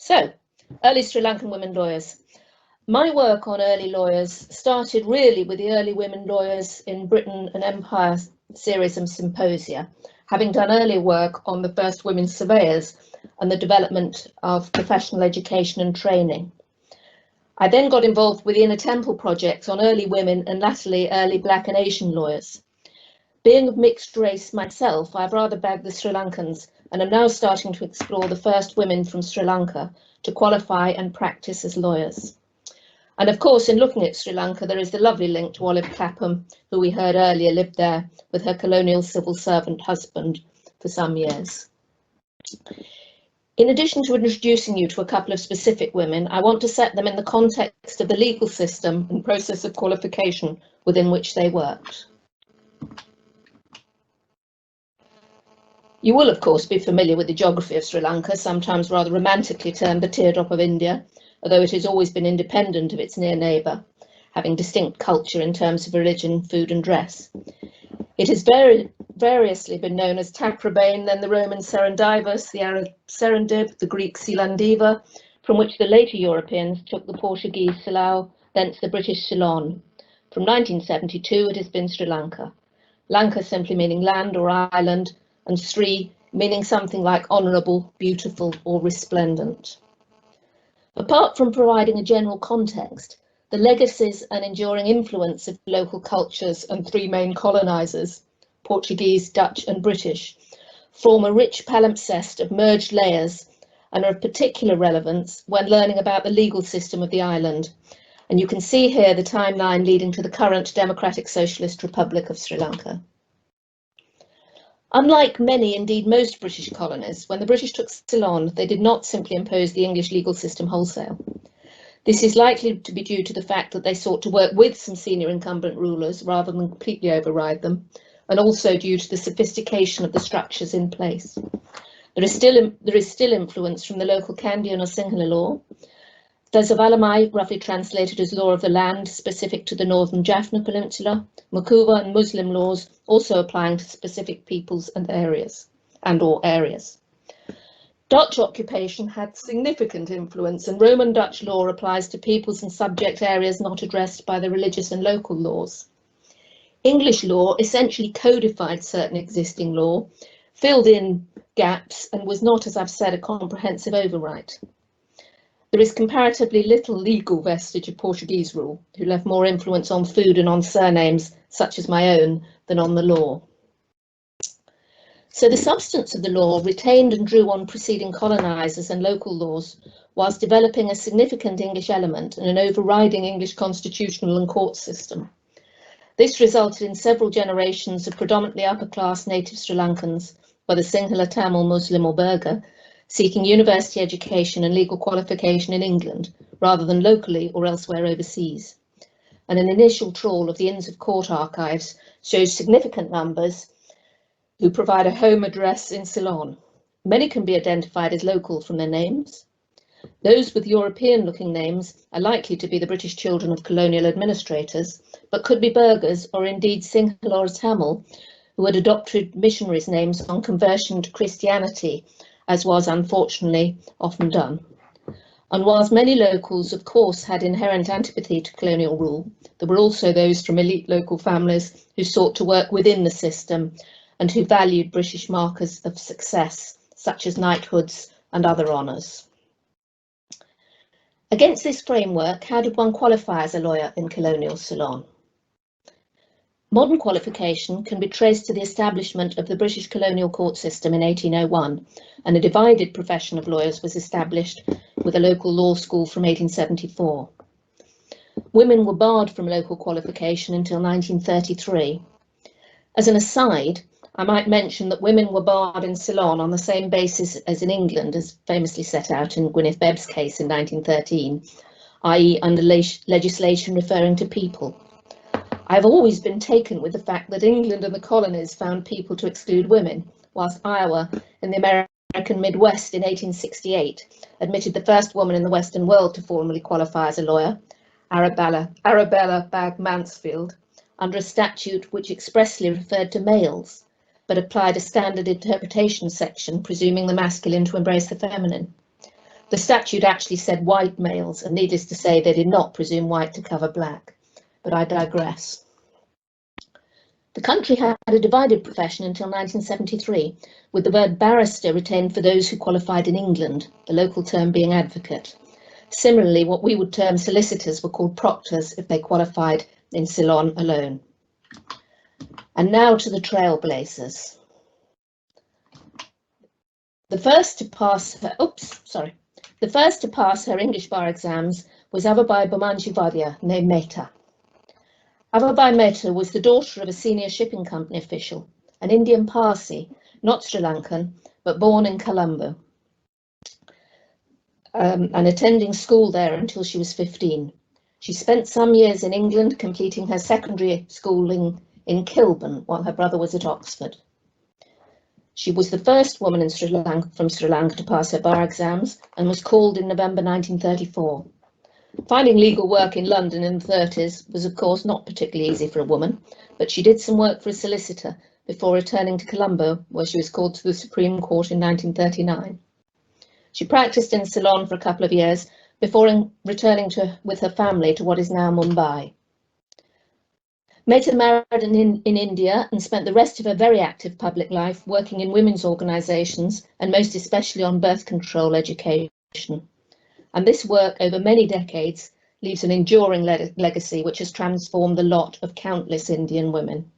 So, early Sri Lankan women lawyers. My work on early lawyers started really with the early women lawyers in Britain and Empire series of symposia, having done earlier work on the first women surveyors and the development of professional education and training. I then got involved with the Inner Temple project on early women and latterly early Black and Asian lawyers. Being of mixed race myself, I've rather bagged the Sri Lankans and am now starting to explore the first women from Sri Lanka to qualify and practice as lawyers. And of course, in looking at Sri Lanka, there is the lovely link to Olive Clapham, who we heard earlier lived there with her colonial civil servant husband for some years. In addition to introducing you to a couple of specific women, I want to set them in the context of the legal system and process of qualification within which they worked. You will, of course, be familiar with the geography of Sri Lanka, sometimes rather romantically termed the teardrop of India, although it has always been independent of its near neighbour, having distinct culture in terms of religion, food and dress. It has variously been known as Taprobane, then the Roman Serendivus, the Arab Serendib, the Greek Selandiva, from which the later Europeans took the Portuguese Silao, thence the British Ceylon. From 1972 it has been Sri Lanka. Lanka simply meaning land or island, and Sri meaning something like honourable, beautiful or resplendent. Apart from providing a general context, the legacies and enduring influence of local cultures and three main colonisers, Portuguese, Dutch and British, form a rich palimpsest of merged layers and are of particular relevance when learning about the legal system of the island. And you can see here the timeline leading to the current Democratic Socialist Republic of Sri Lanka. Unlike many, indeed most British colonies, when the British took Ceylon, they did not simply impose the English legal system wholesale. This is likely to be due to the fact that they sought to work with some senior incumbent rulers rather than completely override them, and also due to the sophistication of the structures in place. There is still influence from the local Kandyan or Sinhala law. Dasavallamai, roughly translated as law of the land, specific to the northern Jaffna Peninsula, Makuva and Muslim laws also applying to specific peoples and areas. Dutch occupation had significant influence, and Roman Dutch law applies to peoples and subject areas not addressed by the religious and local laws. English law essentially codified certain existing law, filled in gaps, and was not, as I've said, a comprehensive overwrite. There is comparatively little legal vestige of Portuguese rule, who left more influence on food and on surnames, such as my own, than on the law. So the substance of the law retained and drew on preceding colonisers and local laws, whilst developing a significant English element and an overriding English constitutional and court system. This resulted in several generations of predominantly upper-class native Sri Lankans, whether Sinhala, Tamil, Muslim or Burgher, seeking university education and legal qualification in England, rather than locally or elsewhere overseas. And an initial trawl of the Inns of Court archives shows significant numbers who provide a home address in Ceylon. Many can be identified as local from their names. Those with European-looking names are likely to be the British children of colonial administrators, but could be Burghers or indeed Sinhala or Tamil, who had adopted missionaries' names on conversion to Christianity, as was unfortunately often done. And whilst many locals, of course, had inherent antipathy to colonial rule, there were also those from elite local families who sought to work within the system and who valued British markers of success, such as knighthoods and other honours. Against this framework, how did one qualify as a lawyer in colonial Ceylon? Modern qualification can be traced to the establishment of the British colonial court system in 1801, and a divided profession of lawyers was established with a local law school from 1874. Women were barred from local qualification until 1933. As an aside, I might mention that women were barred in Ceylon on the same basis as in England, as famously set out in Gwyneth Bebb's case in 1913, i.e. under legislation referring to people. I've always been taken with the fact that England and the colonies found people to exclude women, whilst Iowa in the American Midwest in 1868 admitted the first woman in the Western world to formally qualify as a lawyer, Arabella Bagg Mansfield, under a statute which expressly referred to males, but applied a standard interpretation section presuming the masculine to embrace the feminine. The statute actually said white males, and needless to say, they did not presume white to cover black. But I digress. The country had a divided profession until 1973, with the word barrister retained for those who qualified in England, the local term being advocate. Similarly, what we would term solicitors were called proctors if they qualified in Ceylon alone. And now to the trailblazers. The first to pass her English bar exams was Abubai Mehta. Abubai Mehta was the daughter of a senior shipping company official, an Indian Parsi, not Sri Lankan, but born in Colombo, and attending school there until she was 15. She spent some years in England, completing her secondary schooling in Kilburn while her brother was at Oxford. She was the first woman in from Sri Lanka to pass her bar exams and was called in November 1934. Finding legal work in London in the 30s was, of course, not particularly easy for a woman, but she did some work for a solicitor before returning to Colombo, where she was called to the Supreme Court in 1939. She practiced in Ceylon for a couple of years before returning with her family to what is now Mumbai. Mehta married in India and spent the rest of her very active public life working in women's organisations and most especially on birth control education. And this work over many decades leaves an enduring legacy which has transformed the lot of countless Indian women.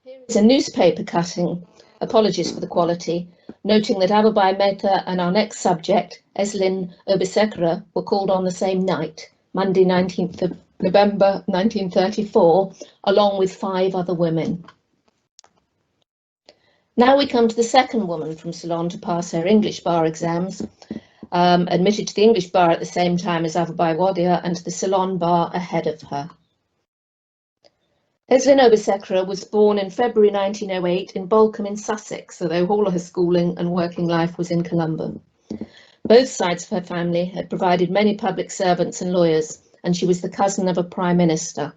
Here is a newspaper cutting, apologies for the quality, noting that Abubai Mehta and our next subject, Esmin Obasekra, were called on the same night, Monday 19th of November 1934, along with 5 other women. Now we come to the second woman from Ceylon to pass her English bar exams, admitted to the English bar at the same time as Abubai Mehta and to the Ceylon bar ahead of her. Esmin Obasekra was born in February 1908 in Bolcombe in Sussex, although all of her schooling and working life was in Colombo. Both sides of her family had provided many public servants and lawyers, and she was the cousin of a prime minister.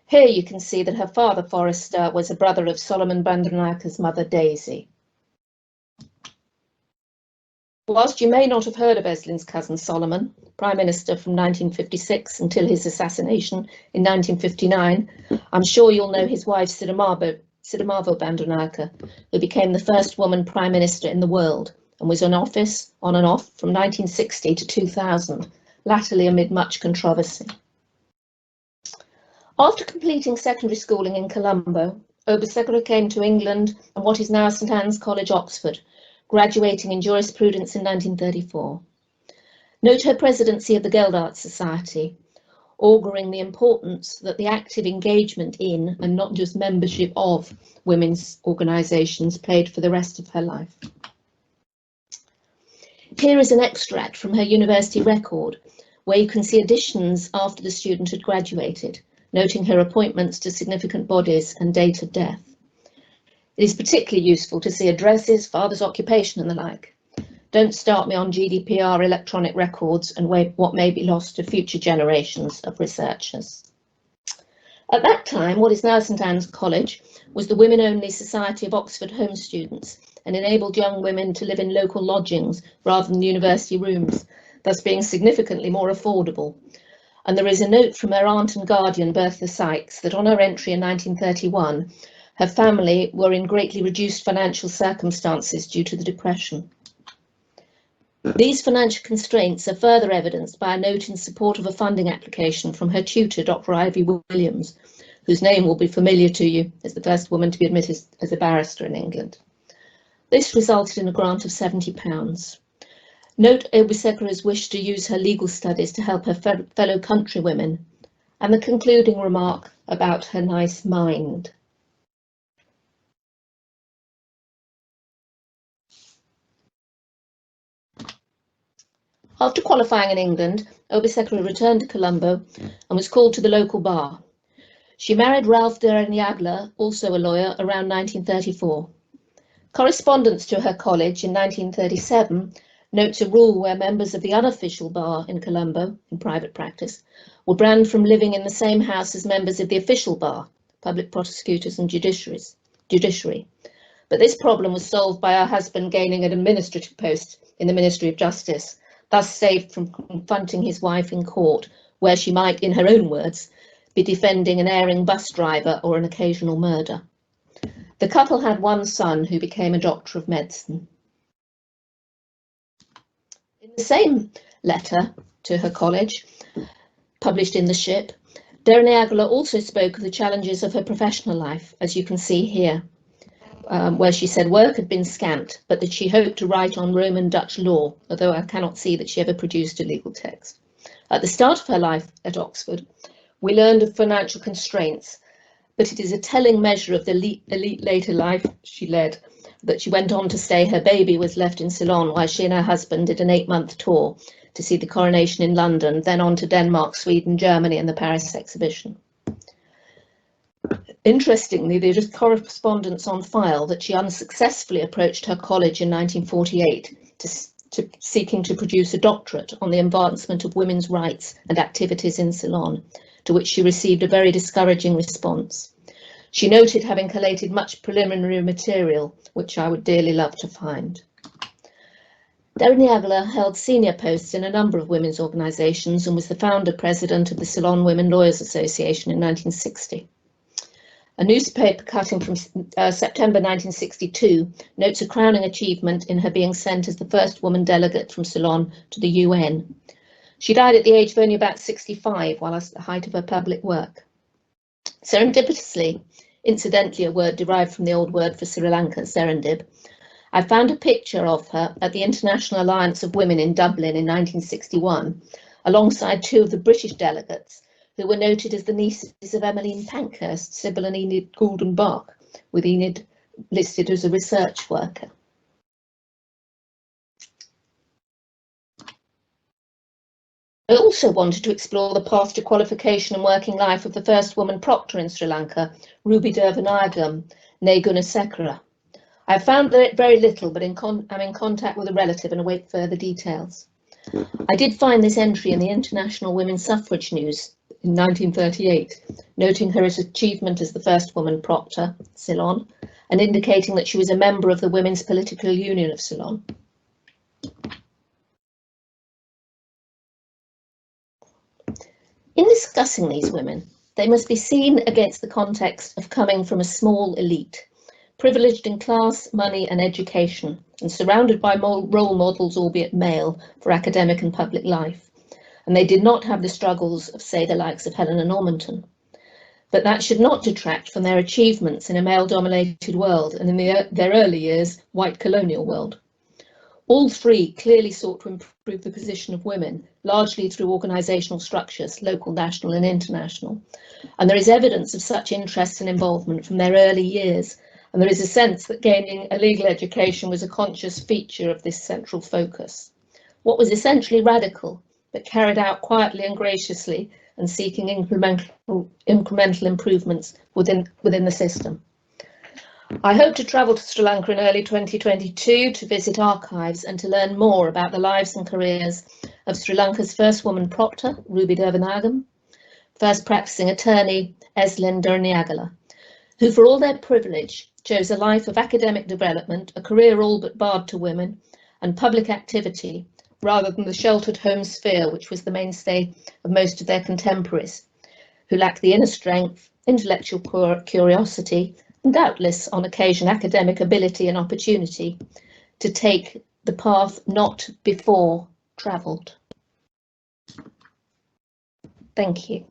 Here you can see that her father, Forrester, was a brother of Solomon Bandaranaike's mother, Daisy. Whilst you may not have heard of Eslin's cousin Solomon, Prime Minister from 1956 until his assassination in 1959, I'm sure you'll know his wife Siddhamavo Bandaranaike, who became the first woman Prime Minister in the world and was in office on and off from 1960 to 2000, latterly amid much controversy. After completing secondary schooling in Colombo, Obasekra came to England and what is now St Anne's College, Oxford, graduating in jurisprudence in 1934. Note her presidency of the Geldart Society, auguring the importance that the active engagement in and not just membership of women's organisations played for the rest of her life. Here is an extract from her university record, where you can see additions after the student had graduated, noting her appointments to significant bodies and date of death. It is particularly useful to see addresses, father's occupation and the like. Don't start me on GDPR electronic records and what may be lost to future generations of researchers. At that time, what is now St Anne's College was the women-only Society of Oxford Home Students and enabled young women to live in local lodgings rather than university rooms, thus being significantly more affordable. And there is a note from her aunt and guardian, Bertha Sykes, that on her entry in 1931, her family were in greatly reduced financial circumstances due to the Depression. These financial constraints are further evidenced by a note in support of a funding application from her tutor, Dr. Ivy Williams, whose name will be familiar to you as the first woman to be admitted as a barrister in England. This resulted in a grant of £70. Note Obasekra's wish to use her legal studies to help her fellow countrywomen, and the concluding remark about her nice mind. After qualifying in England, Obasekra returned to Colombo and was called to the local bar. She married Ralph Dereniagla, also a lawyer, around 1934. Correspondence to her college in 1937 notes a rule where members of the unofficial bar in Colombo, in private practice, were banned from living in the same house as members of the official bar, public prosecutors and judiciary. But this problem was solved by her husband gaining an administrative post in the Ministry of Justice, thus saved from confronting his wife in court, where she might, in her own words, be defending an erring bus driver or an occasional murder. The couple had one son who became a doctor of medicine. In the same letter to her college, published in The Ship, Dereniagala also spoke of the challenges of her professional life, as you can see here, where she said work had been scant, but that she hoped to write on Roman Dutch law, although I cannot see that she ever produced a legal text. At the start of her life at Oxford, we learned of financial constraints, but it is a telling measure of the elite later life she led that she went on to say her baby was left in Ceylon while she and her husband did an 8-month tour to see the coronation in London, then on to Denmark, Sweden, Germany and the Paris exhibition. Interestingly, there is correspondence on file that she unsuccessfully approached her college in 1948 seeking to produce a doctorate on the advancement of women's rights and activities in Ceylon, to which she received a very discouraging response. She noted having collated much preliminary material, which I would dearly love to find. Dereniagala held senior posts in a number of women's organisations and was the founder-president of the Ceylon Women Lawyers Association in 1960. A newspaper cutting from September 1962 notes a crowning achievement in her being sent as the first woman delegate from Ceylon to the UN. She died at the age of only about 65 while at the height of her public work. Serendipitously, incidentally a word derived from the old word for Sri Lanka, serendib, I found a picture of her at the International Alliance of Women in Dublin in 1961, alongside two of the British delegates, who were noted as the nieces of Emmeline Pankhurst, Sybil and Enid Goulden-Bach, with Enid listed as a research worker. I also wanted to explore the path to qualification and working life of the first woman proctor in Sri Lanka, Ruby Durvanagam, née Gunasekara. I have found very little, but I'm in contact with a relative and await further details. I did find this entry in the International Women's Suffrage News in 1938, noting her achievement as the first woman proctor, Ceylon, and indicating that she was a member of the Women's Political Union of Ceylon. In discussing these women, they must be seen against the context of coming from a small elite, privileged in class, money and education, and surrounded by role models, albeit male, for academic and public life. And they did not have the struggles of, say, the likes of Helena Normanton. But that should not detract from their achievements in a male-dominated world and in their early years, white colonial world. All three clearly sought to improve the position of women, largely through organisational structures, local, national and international. And there is evidence of such interest and involvement from their early years, and there is a sense that gaining a legal education was a conscious feature of this central focus. What was essentially radical, but carried out quietly and graciously and seeking incremental improvements within the system. I hope to travel to Sri Lanka in early 2022 to visit archives and to learn more about the lives and careers of Sri Lanka's first woman proctor, Ruby Durvanagam, first practicing attorney, Esmin Dereniagala, who for all their privilege chose a life of academic development, a career all but barred to women, and public activity, rather than the sheltered home sphere which was the mainstay of most of their contemporaries, who lacked the inner strength, intellectual curiosity, and doubtless on occasion academic ability and opportunity to take the path not before travelled. Thank you.